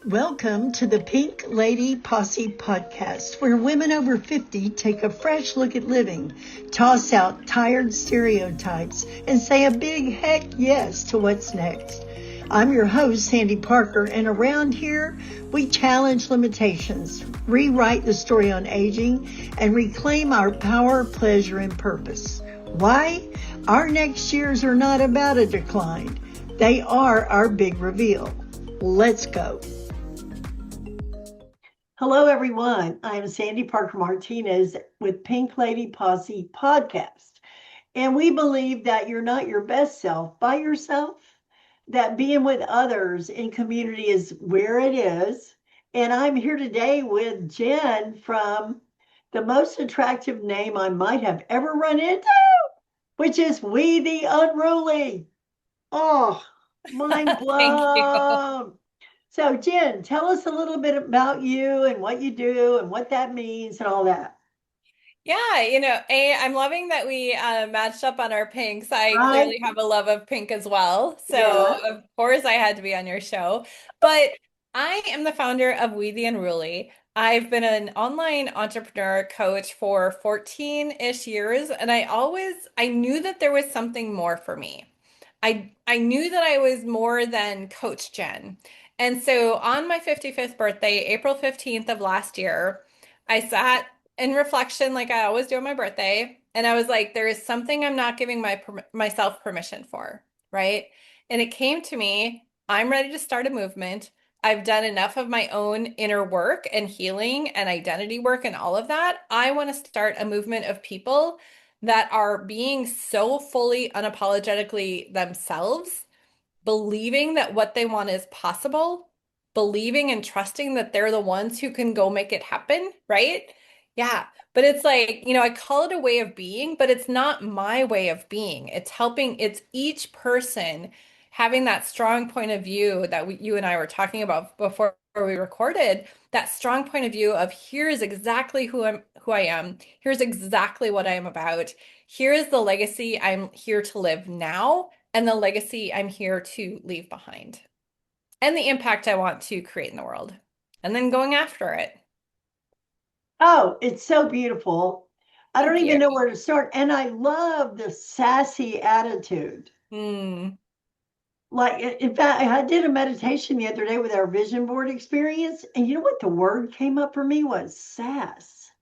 Welcome to the Pink Lady Posse podcast, where women over 50 take a fresh look at living, toss out tired stereotypes, and say a big heck yes to what's next. I'm your host, Sandy Parker, and around here, we challenge limitations, rewrite the story on aging, and reclaim our power, pleasure, and purpose. Why? Our next years are not about a decline. They are our big reveal. Let's go. Hello, everyone. I'm Sandy Parker Martinez with Pink Lady Posse podcast. And we believe that you're not your best self by yourself, that being with others in community is where it is. And I'm here today with Jen from the most attractive name I might have ever run into, which is We the Unruly. Oh, mind Thank you. blown. So, Jen, tell us a little bit about you and what you do and what that means and all that. Yeah, I'm loving that we matched up on our pinks. I Right? clearly have a love of pink as well. So, Yeah. of course, I had to be on your show. But I am the founder of We the Unruly. I've been an online entrepreneur coach for 14-ish years, and I knew that there was something more for me. I knew that I was more than Coach Jen. And so on my 55th birthday, April 15th of last year, I sat in reflection like I always do on my birthday, and I was like, there is something I'm not giving myself permission for, right? And it came to me, I'm ready to start a movement. I've done enough of my own inner work and healing and identity work and all of that. I want to start a movement of people that are being so fully unapologetically themselves, believing that what they want is possible, believing and trusting that they're the ones who can go make it happen, right? Yeah. But it's like, I call it a way of being, but it's not my way of being. It's each person having that strong point of view that you and I were talking about before we recorded, that strong point of view of here's exactly who I am. Here's exactly what I am about. Here is the legacy I'm here to live now and the legacy I'm here to leave behind and the impact I want to create in the world. And then going after it. Oh, it's so beautiful. I don't Thank you. even know where to start. And I love the sassy attitude. Hmm. Like, in fact, I did a meditation the other day with our vision board experience. And you know what the word came up for me was sass.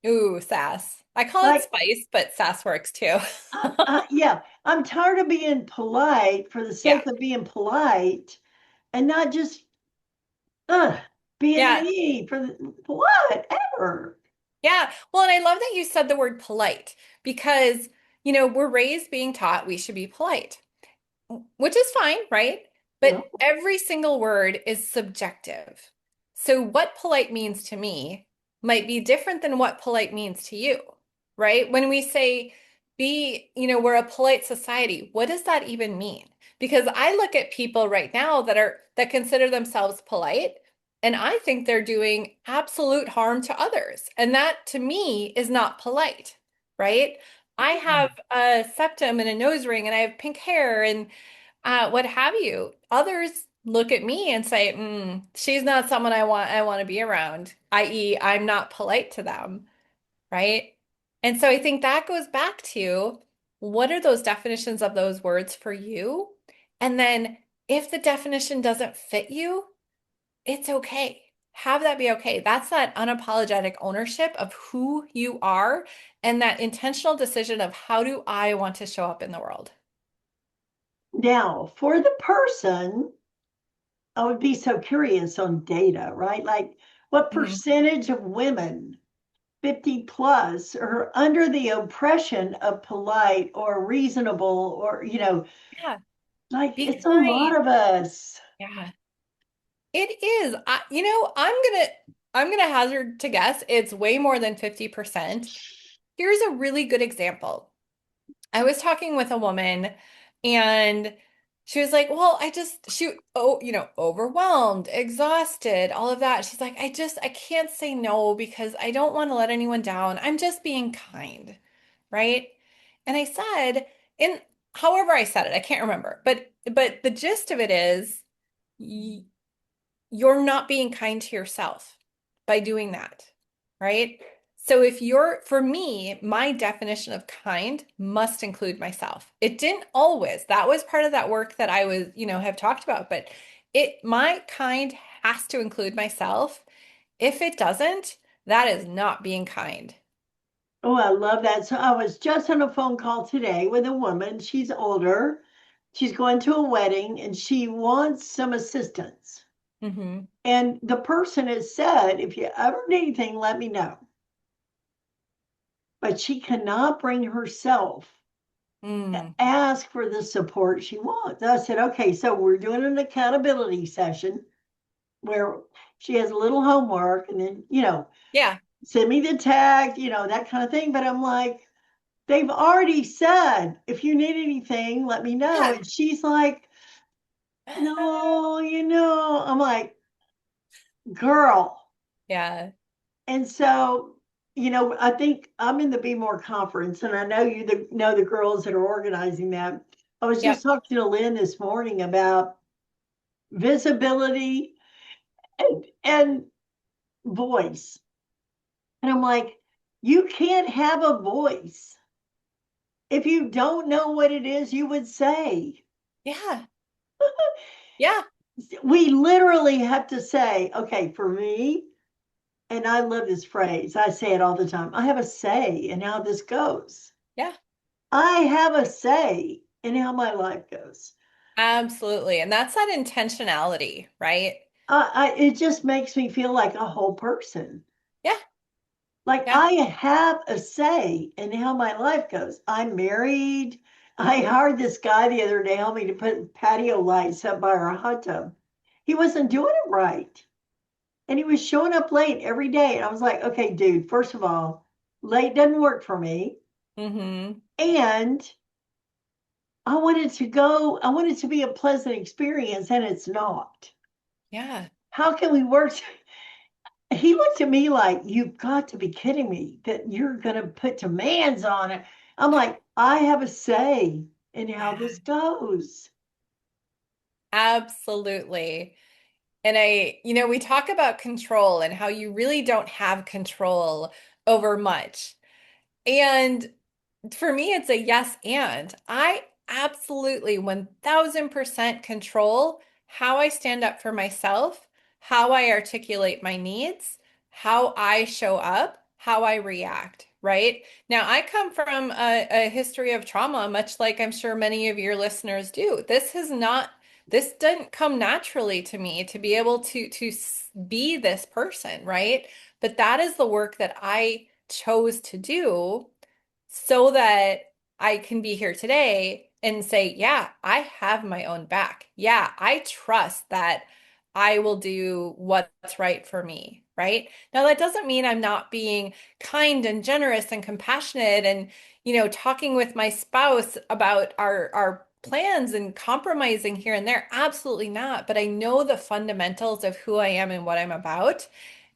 Ooh, sass. I call it Like, spice, but sass works too. yeah, I'm tired of being polite for the Yeah. sake of being polite and not just uh, being Yeah. me for whatever. Yeah. Well, and I love that you said the word polite because, we're raised being taught we should be polite, which is fine, right? Yeah. But every single word is subjective. So what polite means to me might be different than what polite means to you, right? When we say we're a polite society, what does that even mean? Because I look at people right now that consider themselves polite, and I think they're doing absolute harm to others. And that to me is not polite, right? I have a septum and a nose ring and I have pink hair and what have you. Others look at me and say, she's not someone I want to be around, i.e., I'm not polite to them, right? And so I think that goes back to what are those definitions of those words for you? And then if the definition doesn't fit you, it's okay. Have that be okay. That's that unapologetic ownership of who you are and that intentional decision of how do I want to show up in the world. Now, for the person, I would be so curious on data, right? Like, what Mhm. percentage of women 50 plus are under the oppression of polite or reasonable or, Yeah, like be it's a lot kind. of us. Yeah, it is. I'm gonna hazard to guess it's way more than 50%. Here's a really good example. I was talking with a woman and she was like, "Well, overwhelmed, exhausted, all of that." She's like, I can't say no because I don't want to let anyone down. I'm just being kind." Right? And I said, in however I said it, I can't remember, but the gist of it is you're not being kind to yourself by doing that, right? So if you're, for me, my definition of kind must include myself. It didn't always. That was part of that work that I was, have talked about, but my kind has to include myself. If it doesn't, that is not being kind. Oh, I love that. So I was just on a phone call today with a woman. She's older. She's going to a wedding and she wants some assistance. Hmm. And the person has said, if you ever need anything, let me know. But she cannot bring herself to Mm. ask for the support she wants. I said, okay, so we're doing an accountability session where she has a little homework and then, Yeah. send me the tag, that kind of thing. But I'm like, they've already said, if you need anything, let me know. Yeah. And she's like, no, I'm like, girl. Yeah. And so, I think I'm in the Be More conference, and I know know the girls that are organizing that. I was just Yep. talking to Lynn this morning about visibility and voice. And I'm like, you can't have a voice if you don't know what it is you would say. Yeah. Yeah. We literally have to say, okay, for me, and I love this phrase, I say it all the time, I have a say in how this goes. Yeah. I have a say in how my life goes. Absolutely. And that's that intentionality, right? It just makes me feel like a whole person. Yeah. Like Yeah. I have a say in how my life goes. I'm married. I hired this guy the other day, help me to put patio lights up by our hot tub. He wasn't doing it right. And he was showing up late every day. And I was like, okay, dude, first of all, late doesn't work for me. Hmm. And I want it to be a pleasant experience, and it's not. Yeah. How can we work? He looked at me like, you've got to be kidding me that you're going to put demands on it. I'm like, I have a say in how Yeah. this goes. Absolutely. And we talk about control and how you really don't have control over much. And for me, it's a yes and. I absolutely 1000% control how I stand up for myself, how I articulate my needs, how I show up, how I react, right? Now, I come from a history of trauma, much like I'm sure many of your listeners do. This didn't come naturally to me to be able to be this person, right? But that is the work that I chose to do so that I can be here today and say, yeah, I have my own back. Yeah, I trust that I will do what's right for me, right? Now, that doesn't mean I'm not being kind and generous and compassionate and, talking with my spouse about our plans and compromising here and there. Absolutely not. But I know the fundamentals of who I am and what I'm about.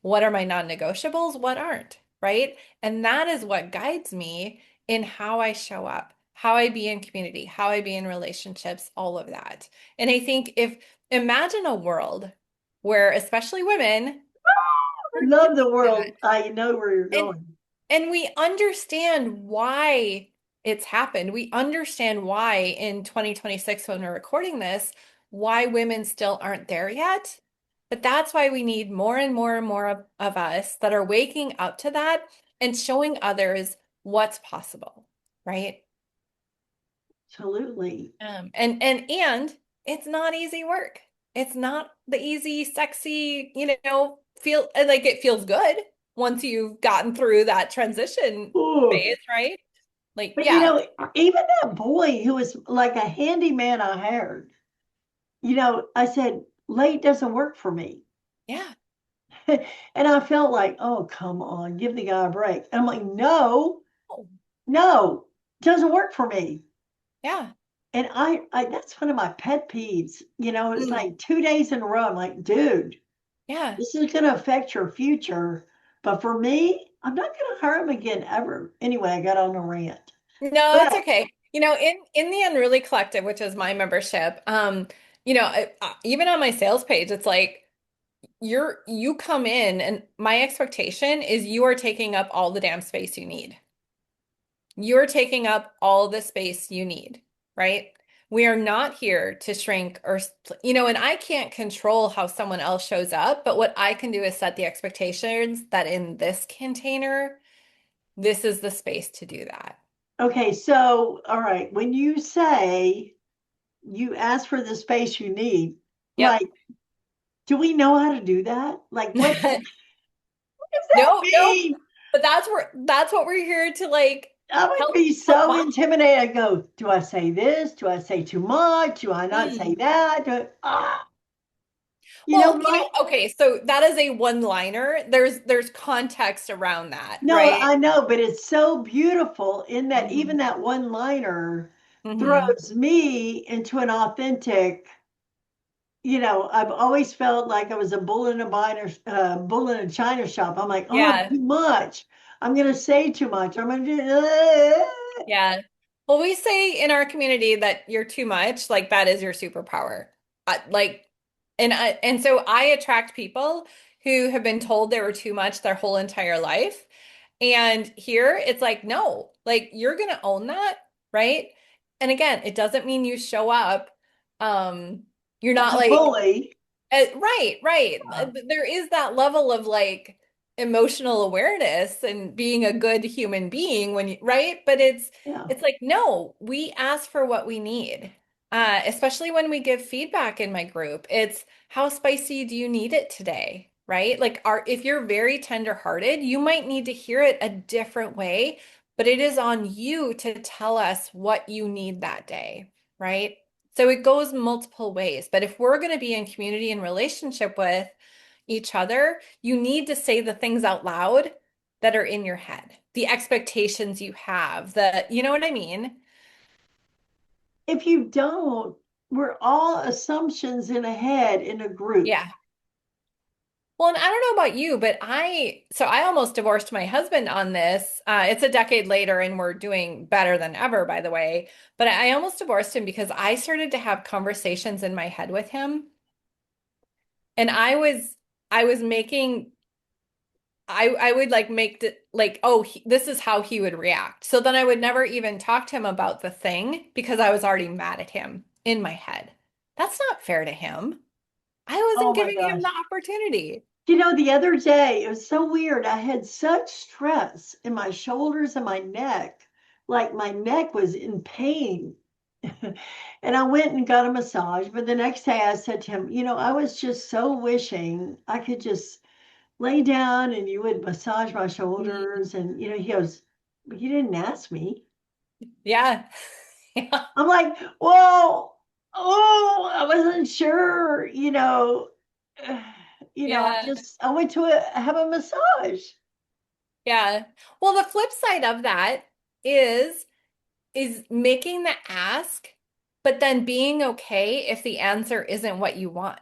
What are my non-negotiables? What aren't, right? And that is what guides me in how I show up, how I be in community, how I be in relationships, all of that. And I think if imagine a world where especially women I are love the doing that world. I know where you're and going. and we understand why it's happened. We understand why in 2026 when we're recording this, why women still aren't there yet. But that's why we need more and more and more of us that are waking up to that and showing others what's possible, right? Absolutely. And it's not easy work. It's not the easy, sexy, feel like it feels good once you've gotten through that transition Ooh. phase, right? Like, But yeah, even that boy who was like a handyman I hired, I said, late doesn't work for me. yeah, And I felt like, oh, come on, give the guy a break. And I'm like, no, oh, no, it doesn't work for me. yeah, And I that's one of my pet peeves. It's mm, like 2 days in a row. I'm like, dude, yeah. this is going to affect your future. But for me, I'm not going to hire him again ever. Anyway, I got on a rant. No, it's But okay. In the Unruly Collective, which is my membership, even on my sales page, it's like you come in and my expectation is you are taking up all the damn space you need. You're taking up all the space you need, right? We are not here to shrink or, and I can't control how someone else shows up, but what I can do is set the expectations that in this container, this is the space to do that. Okay, so all right, when you say you ask for the space you need, Yep. like, do we know how to do that? Like, what does that No, no, mean? but that's what we're here to like I would help be help so intimidated. I go, do I say this? Do I say too much? Do I not say mom. that? You know Well, what? okay, so that is a one-liner. There's context around that, No, right? I know, but it's so beautiful in that Hmm. even that one liner Hmm. throws me into an authentic, I've always felt like I was a bull in a china shop. I'm like, oh, Yeah. too much. I'm going to say too much. I'm going to do, Yeah. Well, we say in our community that you're too much, like that is your superpower. Like, and so I attract people who have been told they were too much their whole entire life. And here it's like, no, like you're gonna own that, right? And again, it doesn't mean you show up. Um, you're as not a like bully. right, right. There is that level of like emotional awareness and being a good human being when you, right? But Yeah. it's like, no, we ask for what we need. Especially when we give feedback in my group. It's how spicy do you need it today? Right? Like if you're very tender-hearted, you might need to hear it a different way, but it is on you to tell us what you need that day, right? So it goes multiple ways. But if we're going to be in community and relationship with each other, you need to say the things out loud that are in your head, the expectations you have, you know what I mean? If you don't, we're all assumptions in a head in a group. Yeah. Well, and I don't know about you, but so I almost divorced my husband on this. It's a decade later and we're doing better than ever, by the way. But I almost divorced him because I started to have conversations in my head with him. And I was making I would like make it like, oh, this is how he would react. So then I would never even talk to him about the thing because I was already mad at him in my head. That's not fair to him. I Oh wasn't my giving him the gosh. opportunity. The other day, it was so weird. I had such stress in my shoulders and my neck, like my neck was in pain. And I went and got a massage. But the next day I said to him, I was just so wishing I could just lay down and you would massage my Mhm. shoulders. And, he goes, "But you didn't ask me." Yeah. Yeah. I'm like, well, oh, I wasn't sure, Yeah. I went to have a massage. Yeah. Well, the flip side of that is making the ask, but then being okay if the answer isn't what you want,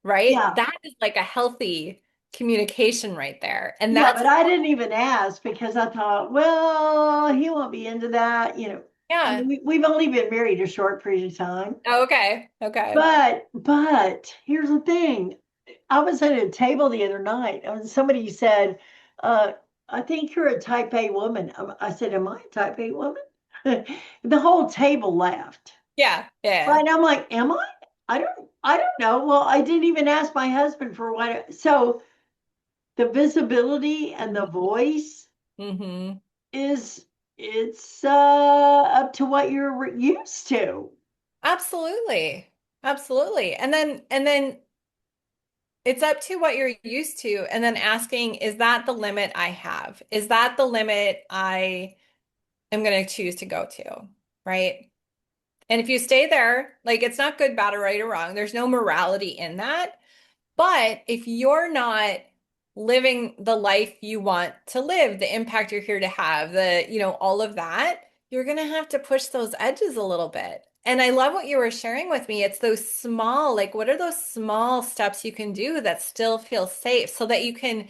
right? Yeah. That is like a healthy communication right there. And Yeah, that's, but I didn't even ask because I thought, well, he won't be into that. I mean, yeah. we've only been married a short period of time. Oh, okay. Okay. But here's the thing. I was at a table the other night and somebody said, uh, I think you're a type A woman. I said, am I a type A woman? The whole table laughed. Yeah. Yeah. Right. I'm like, am I? I don't know. Well, I didn't even ask my husband for what. So the visibility and the voice Mm-hmm. is it's up to what you're used to. Absolutely. Absolutely. And then it's up to what you're used to. And then asking, is that the limit I have? Is that the limit I am going to choose to go to? Right? And if you stay there, like it's not good, bad, or right or wrong. There's no morality in that. But if you're not living the life you want to live, the impact you're here to have, all of that, you're going to have to push those edges a little bit. And I love what you were sharing with me. It's those small, like, what are those small steps you can do that still feel safe so that you can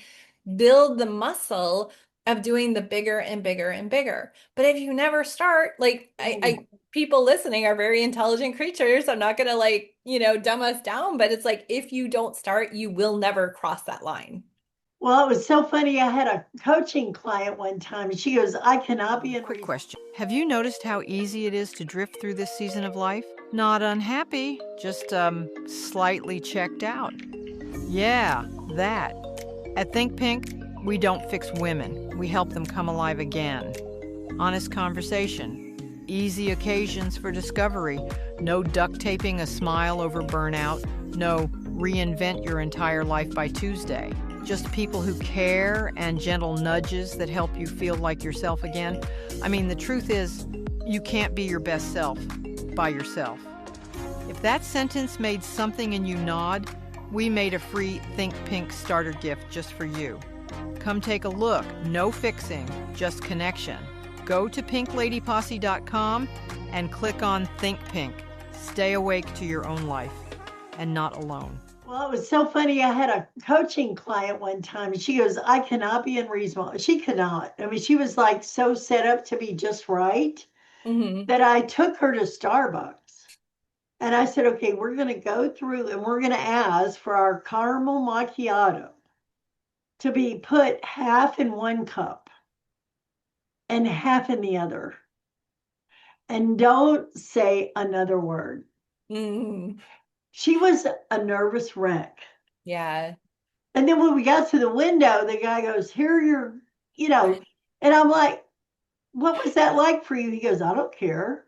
build the muscle of doing the bigger and bigger and bigger. But if you never start, like, Mm. people listening are very intelligent creatures. I'm not gonna like, dumb us down, but it's like if you don't start, you will never cross that line. Well, it was so funny. I had a coaching client one time, and she goes, I cannot be Quick unreasonable. question. Have you noticed how easy it is to drift through this season of life? Not unhappy, just slightly checked out. Yeah, that. At Think Pink, we don't fix women. We help them come alive again. Honest conversation. Easy occasions for discovery. No duct taping a smile over burnout. No reinvent your entire life by Tuesday. Just people who care and gentle nudges that help you feel like yourself again. I mean, the truth is, you can't be your best self by yourself. If that sentence made something in you nod, we made a free Think Pink starter gift just for you. Come take a look. No fixing, just connection. Go to pinkladyposse.com and click on Think Pink. Stay awake to your own life and not alone. Well, it was so funny. I had a coaching client one time, and she goes, I cannot be unreasonable. She could not. I mean, she was like so set up to be just right Hmm. that I took her to Starbucks. And I said, okay, we're going to go through and we're going to ask for our caramel macchiato to be put half in one cup and half in the other. And don't say another word. Hmm. She was a nervous wreck. Yeah. And then when we got to the window, the guy goes, here are your, you know, and I'm like, what was that like for you? He goes, I don't care.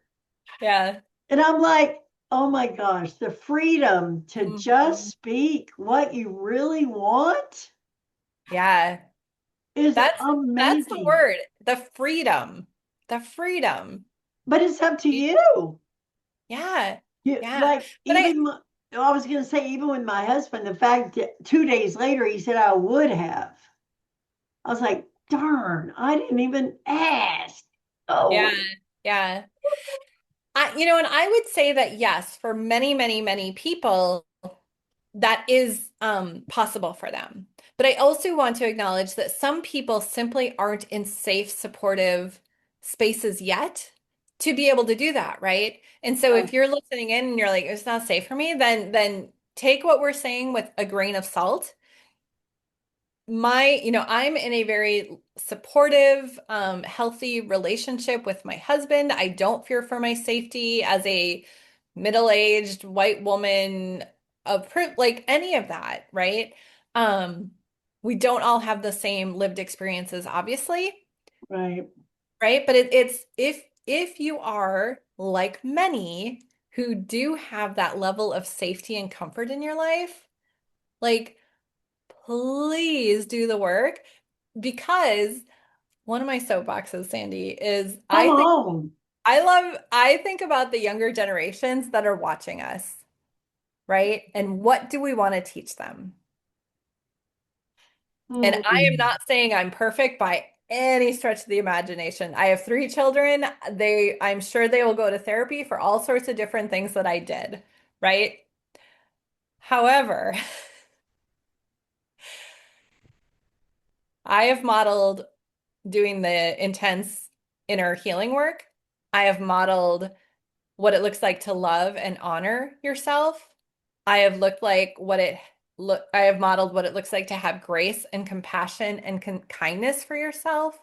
Yeah. And I'm like, oh my gosh, the freedom to just Mhm. speak what you really want Yeah. is That's the amazing. word. The freedom. The freedom. But it's up to you. Yeah. You Yeah. like But even I was going to say, even with my husband, the fact that 2 days later he said I would have. I was like, darn, I didn't even ask. yeah. Oh, Yeah. And I would say that yes, for many, many, many people, that is possible for them. But I also want to acknowledge that some people simply aren't in safe, supportive spaces yet to be able to do that, right? And so right, if you're listening in and you're like, it's not safe for me, then take what we're saying with a grain of salt. I'm in a very supportive, healthy relationship with my husband. I don't fear for my safety as a middle-aged white woman like any of that, right? Um, we don't all have the same lived experiences, obviously, right. right? But it's if you are like many who do have that level of safety and comfort in your life, like please do the work because one of my soapboxes, Sandy, is Come on. I think about the younger generations that are watching us, right? And what do we want to teach them? And I am Hmm. not saying I'm perfect by any stretch of the imagination. I have three children. I'm sure they will go to therapy for all sorts of different things that I did, right? However, I have modeled doing the intense inner healing work. I have modeled what it looks like to love and honor yourself. I have looked like what it look I have modeled what it looks like to have grace and compassion and kindness for yourself.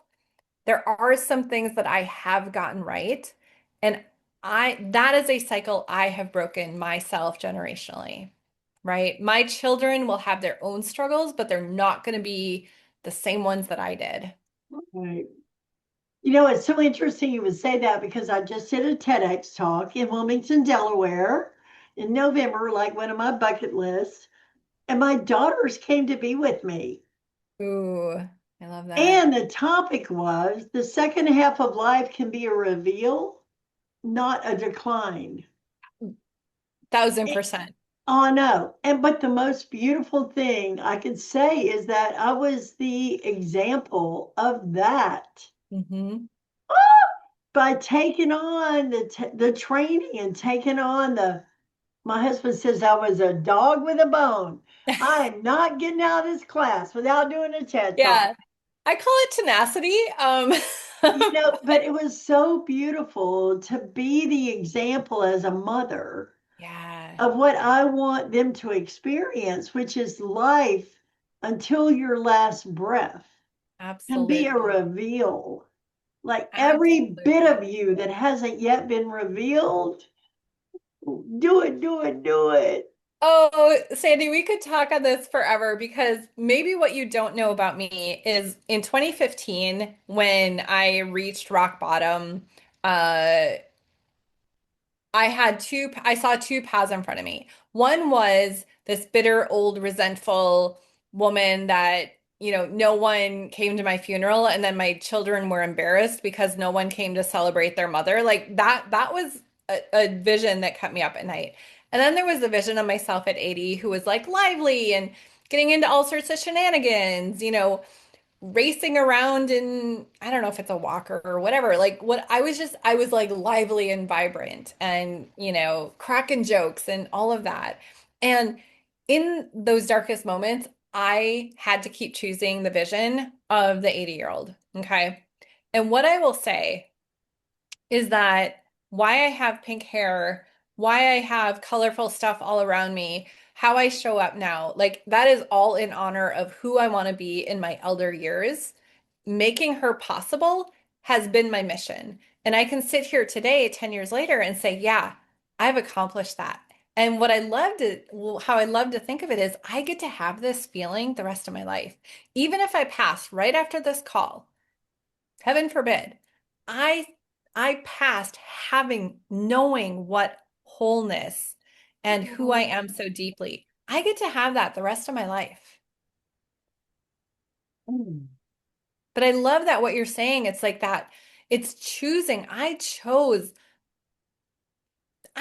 There are some things that I have gotten right, and I that is a cycle I have broken myself generationally. Right? My children will have their own struggles, but they're not going to be the same ones that I did. Right. You know, it's so interesting you would say that because I just did a TEDx talk in Wilmington, Delaware in November, like one of my bucket lists. And my daughters came to be with me. Ooh, I love that. And the topic was the second half of life can be a reveal, not a decline. 1000%. Oh no. And but the most beautiful thing I can say is that I was the example of that Hmm. by taking on the training and taking on the my husband says I was a dog with a bone. I am not getting out of this class without doing a TED talk. Yeah, I call it tenacity. But it was so beautiful to be the example as a mother Yeah, of what I want them to experience, which is life until your last breath, can be a Absolutely. reveal. Like every bit Absolutely. of you that hasn't yet been revealed, do it, do it, do it. Oh, Sandy, we could talk on this forever because maybe what you don't know about me is in 2015, when I reached rock bottom, uh, I saw two paths in front of me. One was this bitter, old, resentful woman that, no one came to my funeral, and then my children were embarrassed because no one came to celebrate their mother. Like that was a vision that kept me up at night. And then there was the vision of myself at 80 who was like lively and getting into all sorts of shenanigans, racing around in, I don't know if it's a walker or whatever. Like what I was like lively and vibrant and, cracking jokes and all of that. And in those darkest moments, I had to keep choosing the vision of the 80-year-old. Okay. And what I will say is that why I have pink hair, why I have colorful stuff all around me, how I show up now, like that is all in honor of who I want to be in my elder years. Making her possible has been my mission. And I can sit here today, 10 years later, and say, yeah, I've accomplished that. And what I love to, well, how I love to think of it is I get to have this feeling the rest of my life. Even if I pass right after this call, heaven forbid, I I passed having knowing what wholeness and who I am so deeply. I get to have that the rest of my life. Mm. But I love that what you're saying, it's like that, it's choosing. I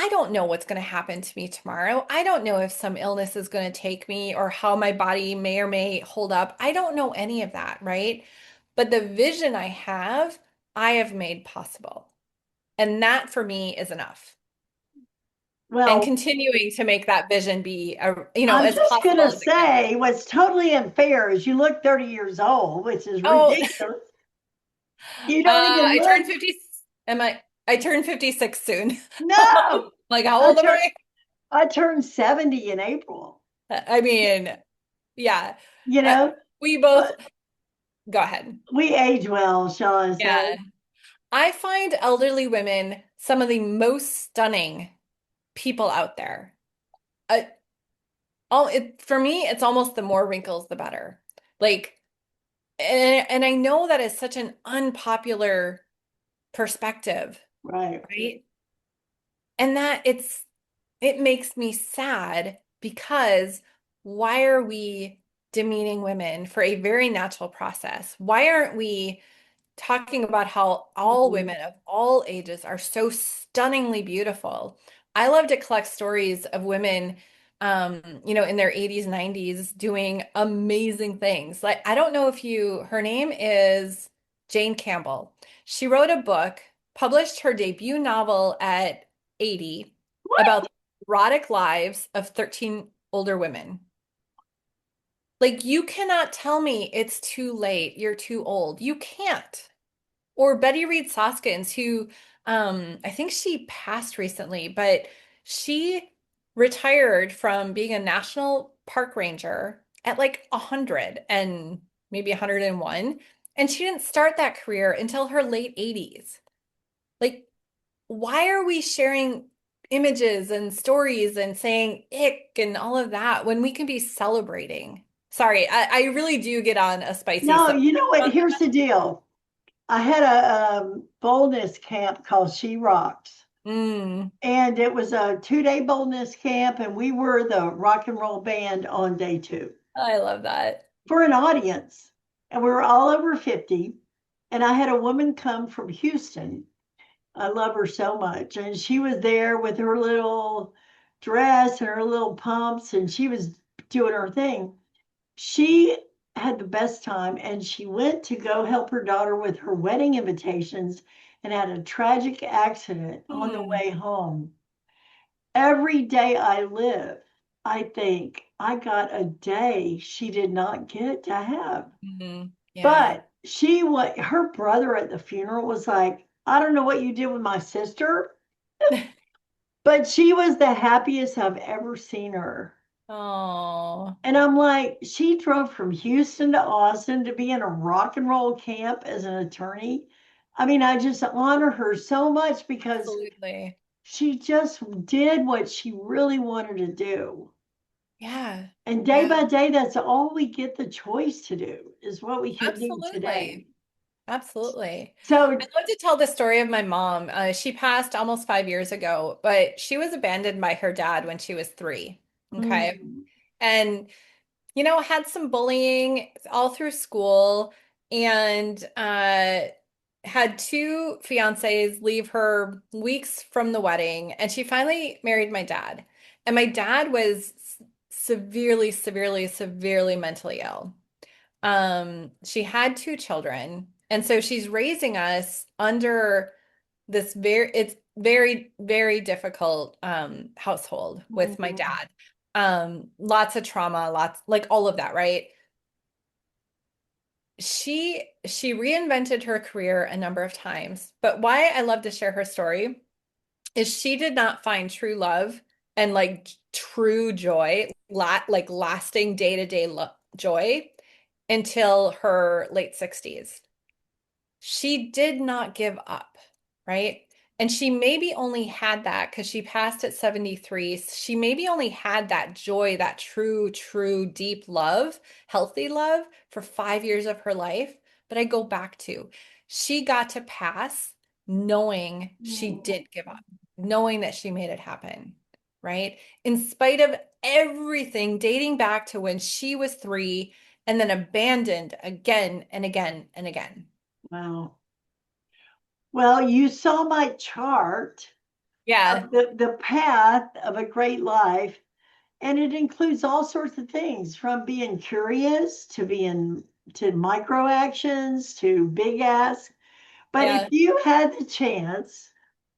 don't know what's going to happen to me tomorrow. I don't know if some illness is going to take me or how my body may or may hold up. I don't know any of that, right? But the vision I have made possible. And that for me is enough. And Well, continuing to make that vision be I'm as just going to possible as it can say be. what's totally unfair is you look 30 years old, which is Oh, ridiculous. You don't even I turned look. 50. I turn 56 soon. No, Like, how I old am turned I? I turned 70 in April. I mean, yeah. You Uh, know, we both but go ahead. we age well, shall I Yeah. say? I find elderly women some of the most stunning people out there. Uh, for me, it's almost the more wrinkles, the better. Like, and I know that is such an unpopular perspective, Right. right? And that it makes me sad because why are we demeaning women for a very natural process? Why aren't we talking about how all Mhm. women of all ages are so stunningly beautiful? I love to collect stories of women, in their 80s, 90s doing amazing things. Like, I don't know if her name is Jane Campbell. She wrote a book, published her debut novel at 80 about the erotic lives of 13 older women. Like, you cannot tell me it's too late, you're too old. You can't. Or Betty Reed Soskins, who I think she passed recently, but she retired from being a national park ranger at like 100 and maybe 101. And she didn't start that career until her late 80s. Like, why are we sharing images and stories and saying ick and all of that when we can be celebrating? Sorry, I really do get on a spicy No, soap. you know what? Here's the deal. I had a boldness camp called She Rocks. Mm, And it was a 2 day boldness camp, and we were the rock and roll band on day two I love that. for an audience. And we were all over 50. And I had a woman come from Houston. I love her so much. And she was there with her little dress and her little pumps, and she was doing her thing. She had the best time, and she went to go help her daughter with her wedding invitations and had a tragic accident on the Hmm. way home. Every day I live, I think I got a day she did not get to have. Yeah. But her brother at the funeral was like, I don't know what you did with my sister, But she was the happiest I've ever seen her. Oh, And I'm like, she drove from Houston to Austin to be in a rock and roll camp as an attorney. I mean, I just honor her so much because absolutely. she just did what she really wanted to do. Yeah. And day Yeah, by day, that's all we get the choice to do is what we can do today. absolutely. Absolutely. So, I'd love to tell the story of my mom. She passed almost 5 years ago, but she was abandoned by her dad when she was 3. Okay. mm, And, had some bullying all through school and had 2 fiancés leave her weeks from the wedding. And she finally married my dad. And my dad was severely, severely, severely mentally ill. She had 2 children, and so she's raising us under this it's very, very difficult household with my mm, dad. Lots of trauma, lots like all of that, right? She reinvented her career a number of times, but why I love to share her story is she did not find true love and like true joy, like lasting day-to-day joy until her late 60s. She did not give up, right? And she maybe only had that because she passed at 73. She maybe only had that joy, that true, true, deep love, healthy love for 5 years of her life. But I go back to she got to pass knowing she mm. didn't give up, knowing that she made it happen, right? In spite of everything dating back to when she was 3 and then abandoned again and again and again. Wow. Well, you saw my chart Yeah, of the path of a great life, and it includes all sorts of things from being curious to being to micro actions to big asks. But if yeah. you had the chance,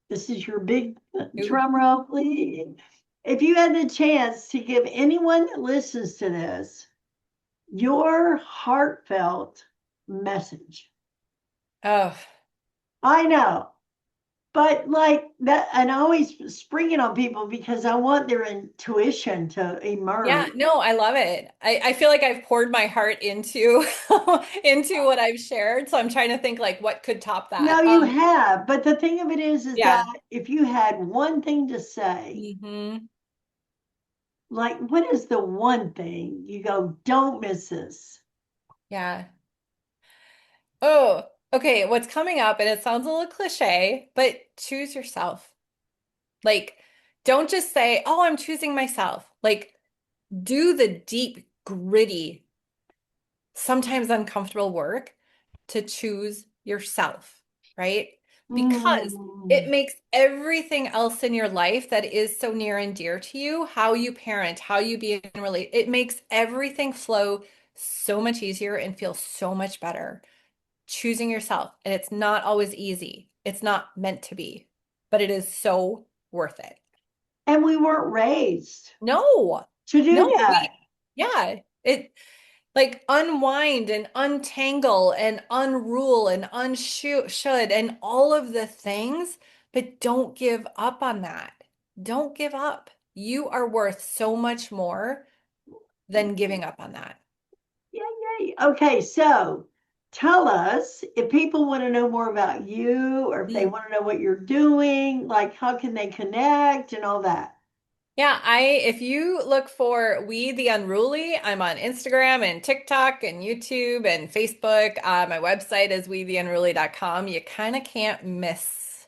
this is your big Ooh. drum roll, please. If you had the chance to give anyone that listens to this your heartfelt message, Oh, I know, but like that, and I always spring it on people because I want their intuition to yeah. emerge. No, I love it. I feel like I've poured my heart into into what I've shared. So I'm trying to think like what could top No, that. you have, but the thing of it is that Yeah. if you had one thing to say, Hmm. like what is the one thing you go, don't miss this? Yeah. Oh, okay. What's coming up, and it sounds a little cliche, but choose yourself. Like, don't just say, "Oh, I'm choosing myself." Like, do the deep, gritty, sometimes uncomfortable work to choose yourself, right? Because it Mm. makes everything else in your life that is so near and dear to you, how you parent, how you be in relate, it makes everything flow so much easier and feel so much better. Choosing yourself, and it's not always easy. It's not meant to be, but it is so worth it. And we weren't raised No, to do no, that. yeah, it like unwind and untangle and unrule and unshould should and all of the things, but don't give up on that. Don't give up. You are worth so much more than giving up on that. Yay, yay. Okay, so tell us if people want to know more about you or if they Mm. want to know what you're doing, like how can they connect and all that. Yeah, I if you look for We the Unruly, I'm on Instagram and TikTok and YouTube and Facebook. My website is wetheunruly.com. You kind of can't miss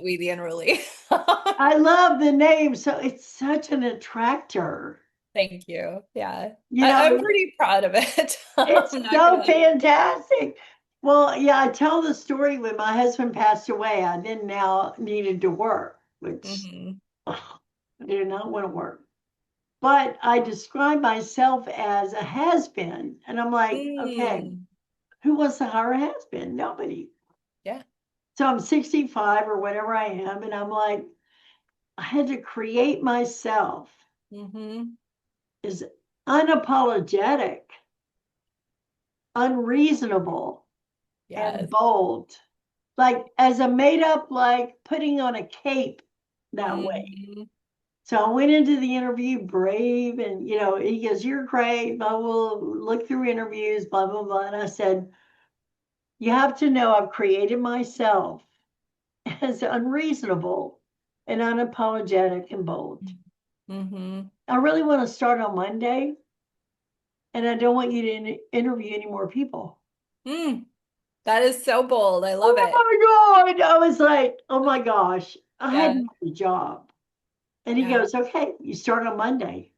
We the Unruly. I love the name. So it's such an attractor. Thank you. Yeah. You I'm know, pretty proud of it. it's I'm not so gonna. fantastic. Well, yeah, I tell the story when my husband passed away. I then now needed to work, which Hmm. ugh, I did not want to work. But I describe myself as a has been. And I'm like, okay, Mm. who wants to hire a has been? Nobody. Yeah. So I'm 65 or whatever I am. And I'm like, I had to create myself Hmm. as unapologetic, unreasonable, and Yes. bold. Like as a made up, like putting on a cape that way. Mhm. So I went into the interview brave, and he goes, "You're great, but we'll look through interviews, blah, blah, blah." And I said, "You have to know I've created myself as unreasonable and unapologetic and bold. Mhm. I really want to start on Monday, and I don't want you to interview any more people." Mm. That is so bold. I love it. Oh my God. I was like, oh my gosh, I Yeah. had a job. And he Yeah. goes, "Okay, you start on Monday."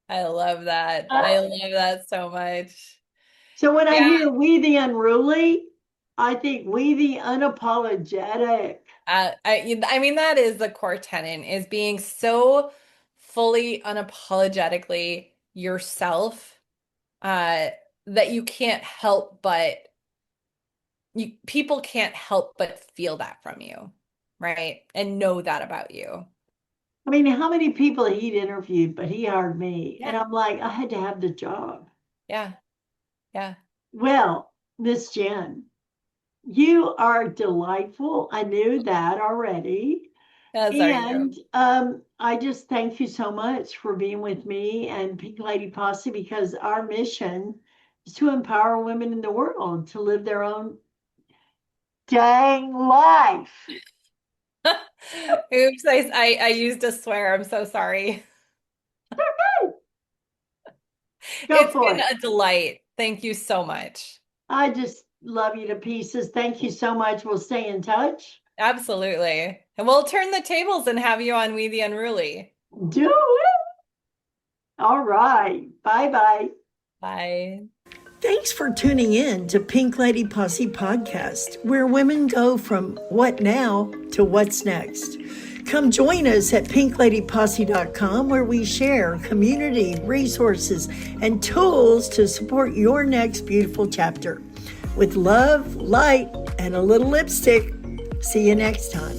I love that. Uh, I love that so much. So when I Yeah. hear we the unruly, I think we the unapologetic. I mean, that is the core tenet is being so fully unapologetically yourself, uh, that you can't help but people can't help but feel that from you, right? And know that about you. I mean, how many people he'd interviewed, but he hired me. And Yeah. I'm like, I had to have the job. Yeah. Yeah. Well, Miss Jen, you are delightful. I knew that already. As are And you. I just thank you so much for being with me and Pink Lady Posse, because our mission is to empower women in the world to live their own dang life. Oops, I used a swear. I'm so sorry. Go It's for been it. a delight. Thank you so much. I just love you to pieces. Thank you so much. We'll stay in touch. Absolutely. And we'll turn the tables and have you on We the Unruly. Do it. All right. Bye bye. Bye. Thanks for tuning in to Pink Lady Posse Podcast, where women go from what now to what's next. Come join us at pinkladyposse.com, where we share community, resources, and tools to support your next beautiful chapter. With love, light, and a little lipstick. See you next time.